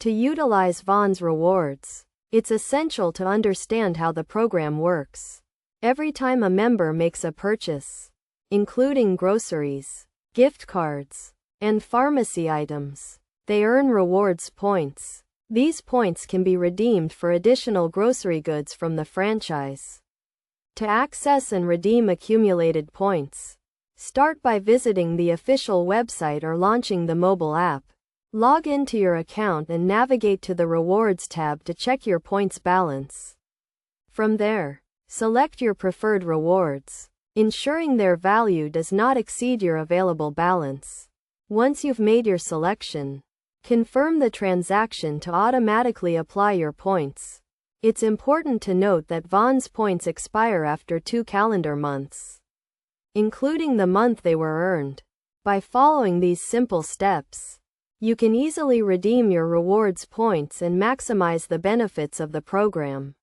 To utilize Vons rewards, it's essential to understand how the program works. Every time a member makes a purchase, including groceries, gift cards, and pharmacy items, they earn rewards points. These points can be redeemed for additional grocery goods from the franchise. To access and redeem accumulated points, start by visiting the official website or launching the mobile app. Log into your account and navigate to the Rewards tab to check your points balance. From there, select your preferred rewards, ensuring their value does not exceed your available balance. Once you've made your selection, confirm the transaction to automatically apply your points. It's important to note that Vons points expire after 2 calendar months, including the month they were earned. By following these simple steps, you can easily redeem your rewards points and maximize the benefits of the program.